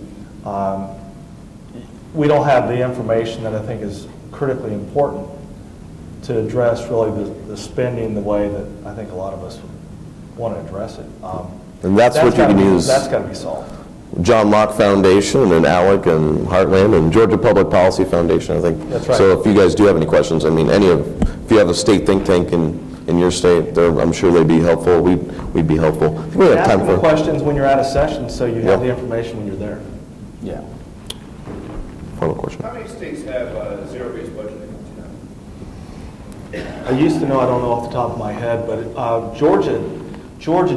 we don't have the information that I think is critically important to address really the spending the way that I think a lot of us want to address it. And that's what you can use. That's got to be solved. John Locke Foundation and ALEC and Heartland and Georgia Public Policy Foundation, I think. That's right. So if you guys do have any questions, I mean, if you have a state think tank in your state, I'm sure they'd be helpful. We'd be helpful. I think we have time Ask for them questions when you're out of session so you have the information when you're there. Yeah. final question. How many states have zero-based budgeting? I used to know, I don't know off the top of my head, but Georgia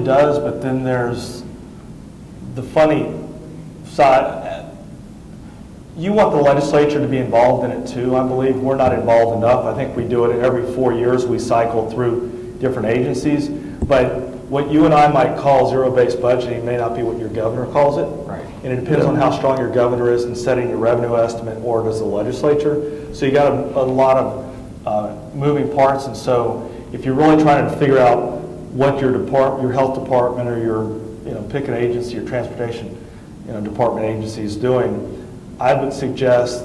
does, but then there's the funny side. You want the legislature to be involved in it too, I believe. We're not involved enough. I think we do it every 4 years. We cycle through different agencies. But what you and I might call zero-based budgeting may not be what your governor calls it. Right. And it depends on how strong your governor is in setting your revenue estimate, or does the legislature. So you got a lot of moving parts. And so if you're really trying to figure out what your health department or your pick an agency, your transportation department agency is doing, I would suggest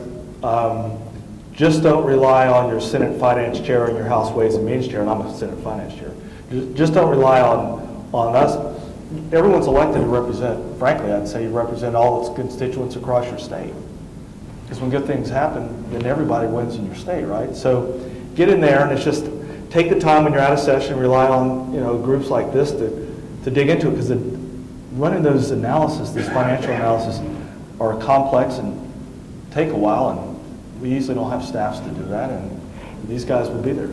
just don't rely on your Senate Finance Chair and your House Ways and Means Chair, and I'm a Senate Finance Chair. Just don't rely on us. Everyone's elected to represent, frankly, I'd say you represent all its constituents across your state. Because when good things happen, then everybody wins in your state, right? So get in there, and it's just take the time when you're out of session, rely on groups like this to dig into it, because running those analysis, this financial analysis, are complex and take a while, and we usually don't have staffs to do that, and these guys will be there.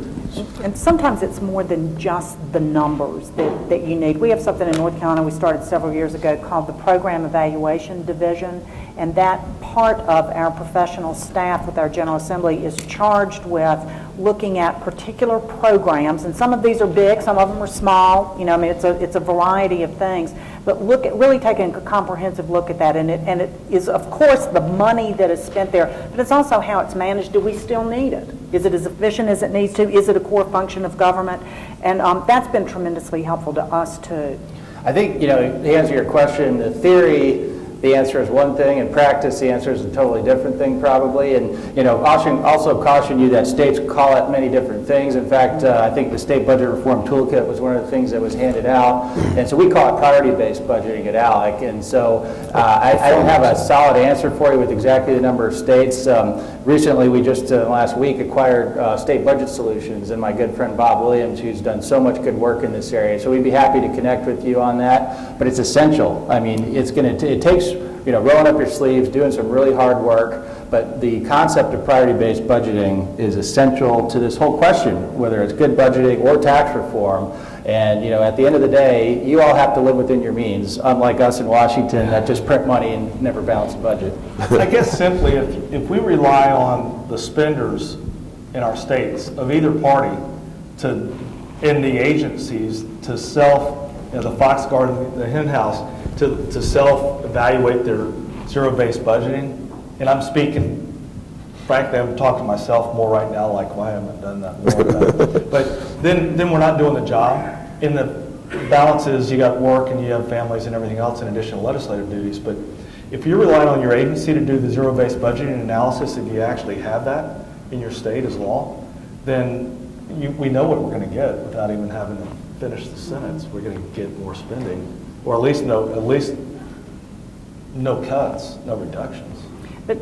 And sometimes it's more than just the numbers that you need. We have something in North Carolina we started several years ago called the Program Evaluation Division, and that part of our professional staff with our General Assembly is charged with looking at particular programs, and some of these are big, some of them are small, it's a variety of things, but really taking a comprehensive look at that, and it is, of course, the money that is spent there, but it's also how it's managed. Do we still need it? Is it as efficient as it needs to? Is it a core function of government? And that's been tremendously helpful to us, too. I think, to answer your question, the theory, the answer is one thing. In practice, the answer is a totally different thing, probably. And, also caution you that states call it many different different things. In fact, I think the state budget reform toolkit was one of the things that was handed out. And so we call it priority-based budgeting at ALEC. And so I don't have a solid answer for you with exactly the number of states. Recently, we just last week acquired State Budget Solutions, and my good friend Bob Williams, who's done so much good work in this area. So we'd be happy to connect with you on that. But it's essential. I mean, it takes rolling up your sleeves, doing some really hard work. But the concept of priority-based budgeting is essential to this whole question, whether it's good budgeting or tax reform. And at the end of the day, you all have to live within your means, unlike us in Washington that just print money and never balance the budget. I guess simply, if we rely on the spenders in our states of either party in the agencies to the Fox Garden, the hen house, to self-evaluate their zero-based budgeting, and I'm speaking, frankly, I'm talking to myself more right now, like, why haven't I done that more? But then we're not doing the job. In the balance is you got work and you have families and everything else in addition to legislative duties. But if you're relying on your agency to do the zero-based budgeting analysis, if you actually have that in your state as law, then we know what we're going to get without even having to finish the sentence. We're going to get more spending, or at least no cuts, no reductions. But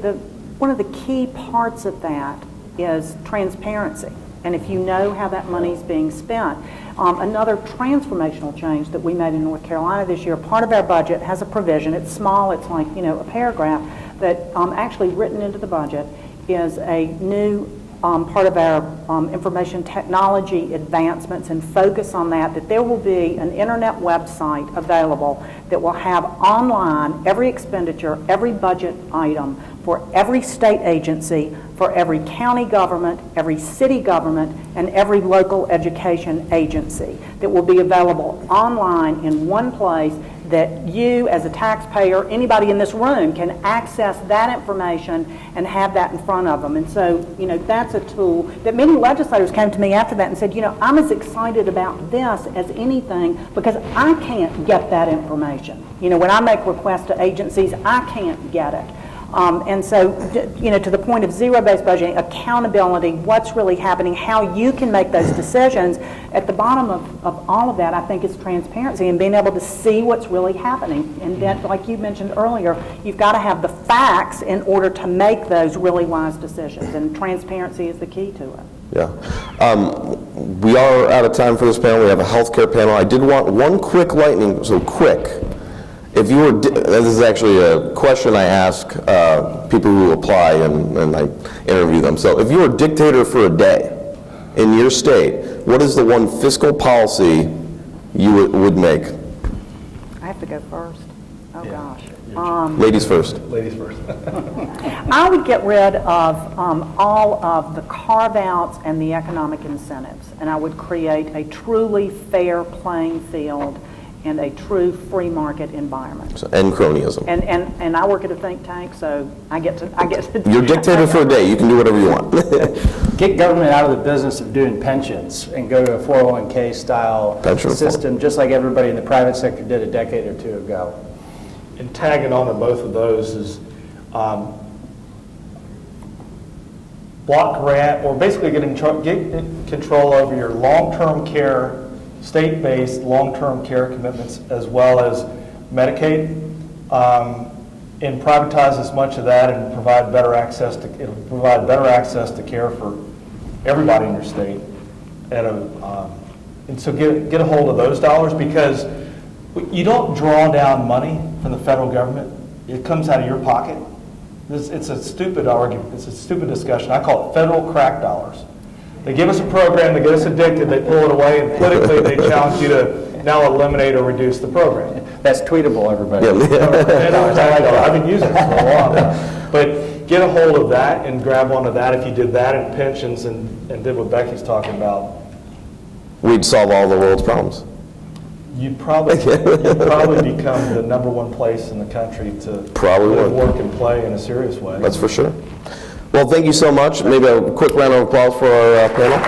one of the key parts of that is transparency. And if you know how that money is being spent. Another transformational change that we made in North Carolina this year, part of our budget has a provision. It's small, it's like a paragraph, that actually written into the budget is a new part of our information technology advancements and focus on that there will be an internet website available that will have online every expenditure, every budget item for every state agency, for every county government, every city government, and every local education agency that will be available online in one place that you as a taxpayer, anybody in this room can access that information and have that in front of them. And so, that's a tool that many legislators came to me after that and said, I'm as excited about this as anything because I can't get that information. When I make requests to agencies, I can't get it. And so, to the point of zero-based budgeting, accountability, what's really happening, how you can make those decisions, at the bottom of all of that, I think, is transparency and being able to see what's really happening. And then, like you mentioned earlier, you've got to have the facts in order to make those really wise decisions, and transparency is the key to it. Yeah. We are out of time for this panel. We have a healthcare panel. I did want one quick lightning, so quick. If you were, this is actually a question I ask people who apply and I interview them. So if you were a dictator for a day in your state, what is the one fiscal policy you would make? I have to go first. Oh, gosh. Ladies first. Ladies first. I would get rid of all of the carve-outs and the economic incentives, and I would create a truly fair playing field and a true free market environment. So, and cronyism. And I work at a think tank, so I get to. You're dictator for a day. You can do whatever you want. Get government out of the business of doing pensions and go to a 401k style Pension system, just like everybody in the private sector did a decade or two ago. And tagging on to both of those is block grant, or basically get control over your long-term care, state-based long-term care commitments, as well as Medicaid, and privatize as much of that and provide better access to care for everybody in your state. And so get a hold of those dollars, because you don't draw down money from the federal government. It comes out of your pocket. It's a stupid argument. It's a stupid discussion. I call it federal crack dollars. They give us a program, they get us addicted, they pull it away, and politically they challenge you to now eliminate or reduce the program. That's tweetable, everybody. I've been using it for a while now. But get a hold of that and grab onto that. If you did that in pensions and did what Becky's talking about, We'd solve all the world's problems. you'd probably become the #1 place in the country to live, work, and play in a serious way. That's for sure. Well, thank you so much. Maybe a quick round of applause for our panel.